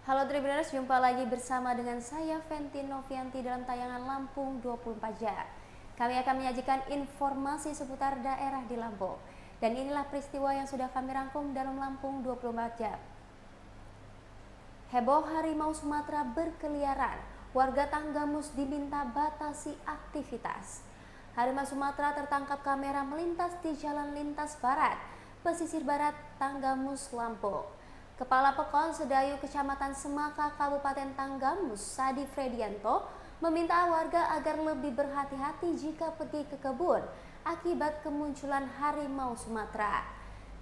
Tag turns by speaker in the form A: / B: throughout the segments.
A: Halo Tribuners, jumpa lagi bersama dengan saya Fenty Novianti dalam tayangan Lampung 24 Jam. Kami akan menyajikan informasi seputar daerah di Lampung. Dan inilah peristiwa yang sudah kami rangkum dalam Lampung 24 Jam. Heboh harimau Sumatera berkeliaran, warga Tanggamus diminta batasi aktivitas. Harimau Sumatera tertangkap kamera melintas di Jalan Lintas Barat, pesisir barat Tanggamus, Lampung. Kepala Pekon Sedayu Kecamatan Semaka Kabupaten Tanggamus, Sadi Fredianto, meminta warga agar lebih berhati-hati jika pergi ke kebun akibat kemunculan harimau Sumatera.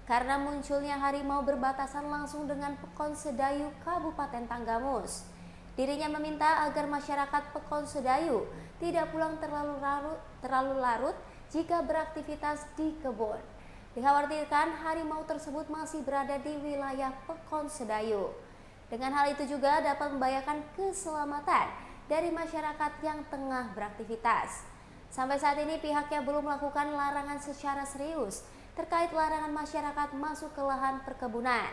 A: Karena munculnya harimau berbatasan langsung dengan Pekon Sedayu Kabupaten Tanggamus, dirinya meminta agar masyarakat Pekon Sedayu tidak pulang terlalu larut jika beraktivitas di kebun. Dikhawatirkan harimau tersebut masih berada di wilayah Pekon Sedayu. Dengan hal itu juga dapat membahayakan keselamatan dari masyarakat yang tengah beraktivitas. Sampai saat ini pihaknya belum melakukan larangan secara serius terkait larangan masyarakat masuk ke lahan perkebunan.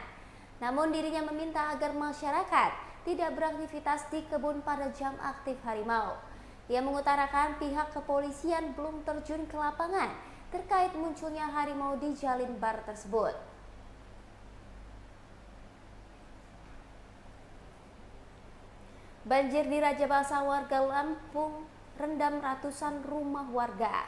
A: Namun dirinya meminta agar masyarakat tidak beraktivitas di kebun pada jam aktif harimau. Ia mengutarakan pihak kepolisian belum terjun ke lapangan terkait munculnya harimau di Jalin Bar tersebut. Banjir di Raja Basa, warga Lampung rendam ratusan rumah warga.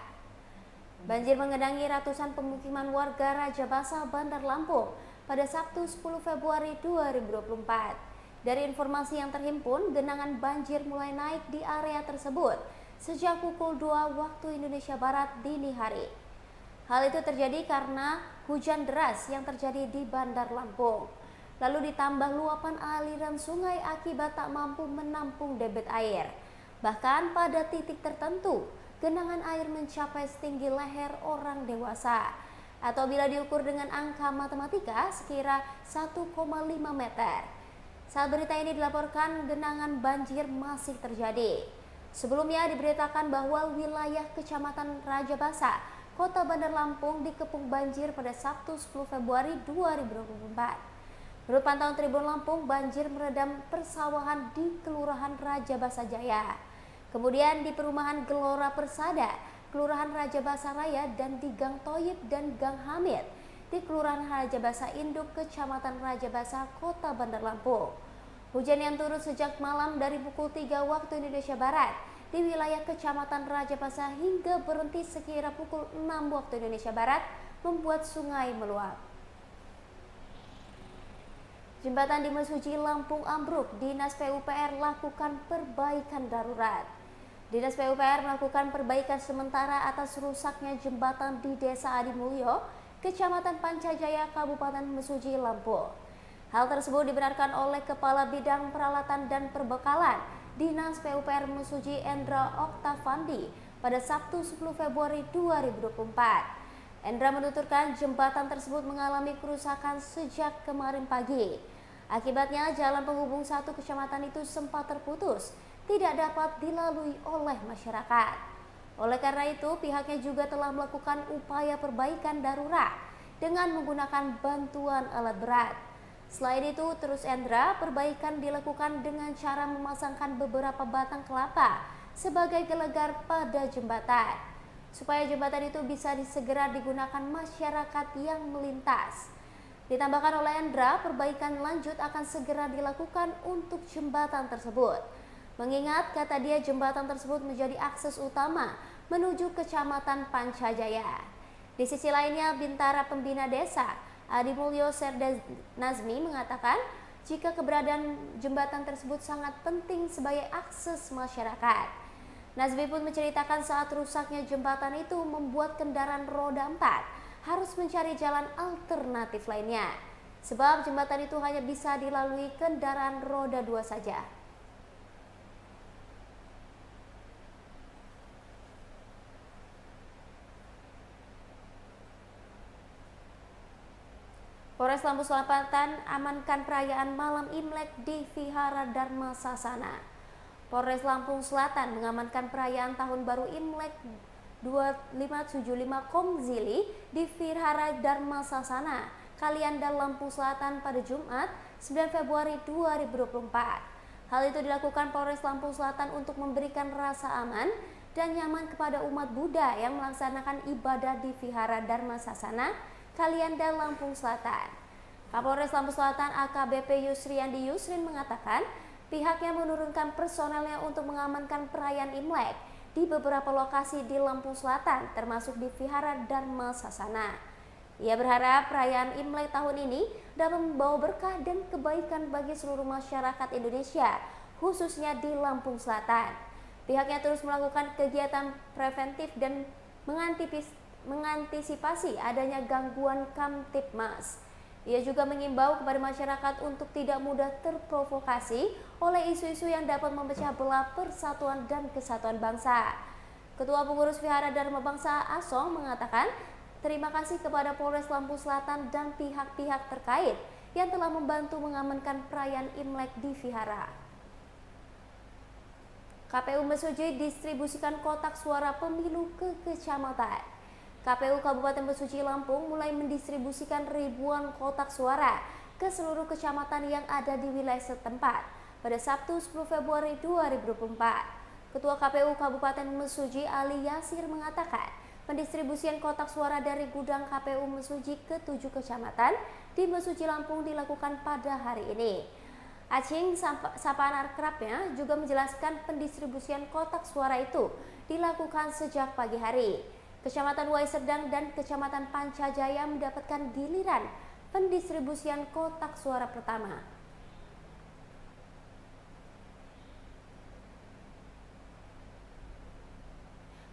A: Banjir mengenangi ratusan pemukiman warga Raja Basa, Bandar Lampung pada Sabtu 10 Februari 2024. Dari informasi yang terhimpun, genangan banjir mulai naik di area tersebut sejak pukul 2 waktu Indonesia Barat dini hari. Hal itu terjadi karena hujan deras yang terjadi di Bandar Lampung. Lalu ditambah luapan aliran sungai akibat tak mampu menampung debit air. Bahkan pada titik tertentu, genangan air mencapai setinggi leher orang dewasa. Atau bila diukur dengan angka matematika sekira 1,5 meter. Saat berita ini dilaporkan, genangan banjir masih terjadi. Sebelumnya diberitakan bahwa wilayah Kecamatan Raja Basa, Kota Bandar Lampung dikepung banjir pada Sabtu 10 Februari 2024. Menurut pantauan Tribun Lampung, banjir meredam persawahan di Kelurahan Raja Basa Jaya. Kemudian di perumahan Gelora Persada, Kelurahan Raja Basa Raya, dan di Gang Toyib dan Gang Hamid di Kelurahan Raja Basa Induk, Kecamatan Raja Basa, Kota Bandar Lampung. Hujan yang turun sejak malam dari pukul 3 waktu Indonesia Barat di wilayah Kecamatan Raja Basa hingga berhenti sekira pukul 6 waktu Indonesia Barat membuat sungai meluap. Jembatan di Mesuji, Lampung ambruk, Dinas PUPR lakukan perbaikan darurat. Dinas PUPR melakukan perbaikan sementara atas rusaknya jembatan di Desa Adimulyo, Kecamatan Pancajaya, Kabupaten Mesuji, Lampung. Hal tersebut dibenarkan oleh Kepala Bidang Peralatan dan Perbekalan Dinas PUPR Mesuji, Endra Oktavandi, pada Sabtu 10 Februari 2024. Endra menuturkan jembatan tersebut mengalami kerusakan sejak kemarin pagi. Akibatnya jalan penghubung satu kecamatan itu sempat terputus, tidak dapat dilalui oleh masyarakat. Oleh karena itu, pihaknya juga telah melakukan upaya perbaikan darurat dengan menggunakan bantuan alat berat. Selain itu, terus Endra, perbaikan dilakukan dengan cara memasangkan beberapa batang kelapa sebagai gelegar pada jembatan, supaya jembatan itu bisa segera digunakan masyarakat yang melintas. Ditambahkan oleh Endra, perbaikan lanjut akan segera dilakukan untuk jembatan tersebut. Mengingat, kata dia, jembatan tersebut menjadi akses utama menuju Kecamatan Pancajaya. Di sisi lainnya, Bintara Pembina Desa Adimulyo Serda Nazmi mengatakan jika keberadaan jembatan tersebut sangat penting sebagai akses masyarakat. Nazmi pun menceritakan saat rusaknya jembatan itu membuat kendaraan roda 4 harus mencari jalan alternatif lainnya, sebab jembatan itu hanya bisa dilalui kendaraan roda 2 saja. Polres Lampung Selatan amankan perayaan malam Imlek di Vihara Dharma Sasana. Polres Lampung Selatan mengamankan perayaan Tahun Baru Imlek 2575 Komzili di Vihara Dharma Sasana, Kalianda, Lampung Selatan pada Jumat 9 Februari 2024. Hal itu dilakukan Polres Lampung Selatan untuk memberikan rasa aman dan nyaman kepada umat Buddha yang melaksanakan ibadah di Vihara Dharma Sasana Kalianda, Lampung Selatan. Kapolres Lampung Selatan AKBP Yusriandi Yusrin mengatakan pihaknya menurunkan personelnya untuk mengamankan perayaan Imlek di beberapa lokasi di Lampung Selatan termasuk di Vihara Dharma Sasana. Ia berharap perayaan Imlek tahun ini dapat membawa berkah dan kebaikan bagi seluruh masyarakat Indonesia, khususnya di Lampung Selatan. Pihaknya terus melakukan kegiatan preventif dan mengantisipasi adanya gangguan Kamtibmas. Ia juga mengimbau kepada masyarakat untuk tidak mudah terprovokasi oleh isu-isu yang dapat memecah belah persatuan dan kesatuan bangsa. Ketua Pengurus Vihara Dharma Bangsa Asong mengatakan terima kasih kepada Polres Lampung Selatan dan pihak-pihak terkait yang telah membantu mengamankan perayaan Imlek di Vihara. KPU Mesuji distribusikan kotak suara pemilu ke kecamatan. KPU Kabupaten Mesuji Lampung mulai mendistribusikan ribuan kotak suara ke seluruh kecamatan yang ada di wilayah setempat pada Sabtu 10 Februari 2024. Ketua KPU Kabupaten Mesuji Ali Yasir mengatakan pendistribusian kotak suara dari gudang KPU Mesuji ke 7 kecamatan di Mesuji Lampung dilakukan pada hari ini. Acing, sapaan akrabnya, juga menjelaskan pendistribusian kotak suara itu dilakukan sejak pagi hari. Kecamatan Wai Serdang dan Kecamatan Pancajaya mendapatkan giliran pendistribusian kotak suara pertama.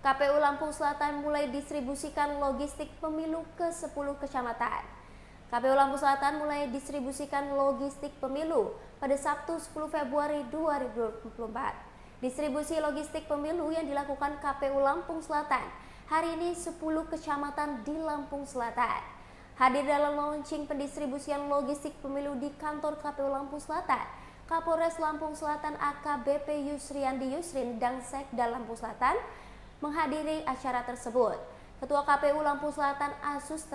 A: KPU Lampung Selatan mulai distribusikan logistik pemilu ke 10 kecamatan. KPU Lampung Selatan mulai distribusikan logistik pemilu pada Sabtu 10 Februari 2024. Distribusi logistik pemilu yang dilakukan KPU Lampung Selatan hari ini 10 kecamatan di Lampung Selatan. Hadir dalam launching pendistribusian logistik pemilu di kantor KPU Lampung Selatan, Kapolres Lampung Selatan AKBP Yusriandi Yusrin dan Sekda Lampung Selatan menghadiri acara tersebut. Ketua KPU Lampung Selatan Asus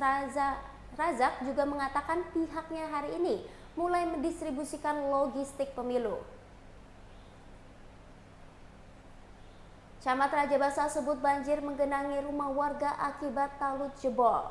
A: Razak juga mengatakan pihaknya hari ini mulai mendistribusikan logistik pemilu. Camat Raja Basa sebut banjir menggenangi rumah warga akibat talut jebol.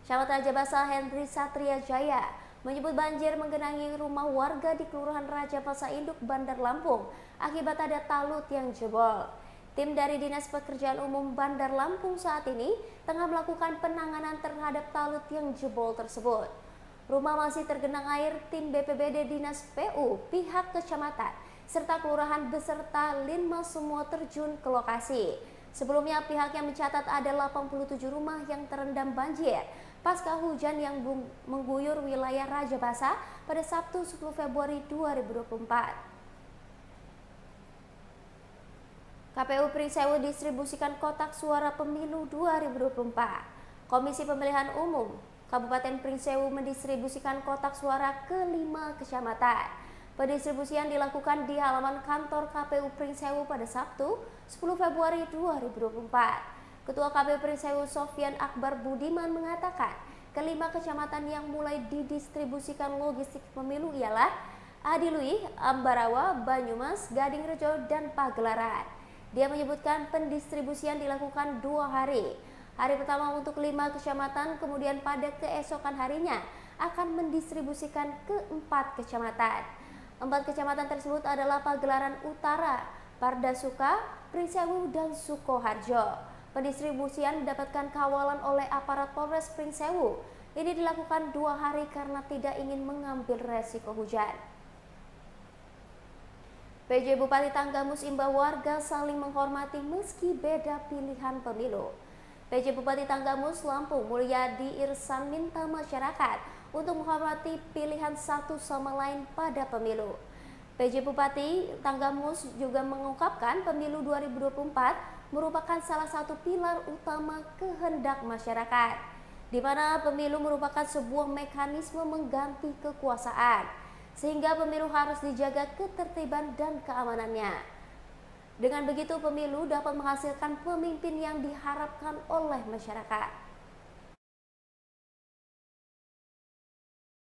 A: Camat Raja Basa Hendri Satria Jaya menyebut banjir menggenangi rumah warga di Kelurahan Raja Basa Induk, Bandar Lampung akibat ada talut yang jebol. Tim dari Dinas Pekerjaan Umum Bandar Lampung saat ini tengah melakukan penanganan terhadap talut yang jebol tersebut. Rumah masih tergenang air, tim BPBD Dinas PU, pihak kecamatan serta kelurahan beserta Linmas semua terjun ke lokasi. Sebelumnya pihaknya mencatat ada 87 rumah yang terendam banjir pasca hujan yang mengguyur wilayah Raja Basa pada Sabtu 10 Februari 2024. KPU Pringsewu distribusikan kotak suara pemilu 2024. Komisi Pemilihan Umum Kabupaten Pringsewu mendistribusikan kotak suara ke 5 kecamatan. Pendistribusian dilakukan di halaman kantor KPU Pringsewu pada Sabtu 10 Februari 2024. Ketua KPU Pringsewu Sofyan Akbar Budiman mengatakan kelima kecamatan yang mulai didistribusikan logistik pemilu ialah Adilui, Ambarawa, Banyumas, Gadingrejo, dan Pagelaran. Dia menyebutkan pendistribusian dilakukan 2 hari. Hari pertama untuk 5 kecamatan, kemudian pada keesokan harinya akan mendistribusikan ke 4 kecamatan. 4 kecamatan tersebut adalah Pagelaran Utara, Pardasuka, Pringsewu, dan Sukoharjo. Pendistribusian mendapatkan kawalan oleh aparat Polres Pringsewu. Ini dilakukan 2 hari karena tidak ingin mengambil resiko hujan. PJ Bupati Tanggamus imbau warga saling menghormati meski beda pilihan pemilu. PJ Bupati Tanggamus Lampung Mulyadi Irsan minta masyarakat untuk menghormati pilihan satu sama lain pada pemilu. PJ Bupati Tanggamus juga mengungkapkan pemilu 2024 merupakan salah satu pilar utama kehendak masyarakat, di mana pemilu merupakan sebuah mekanisme mengganti kekuasaan, sehingga pemilu harus dijaga ketertiban dan keamanannya. Dengan begitu pemilu dapat menghasilkan pemimpin yang diharapkan oleh masyarakat.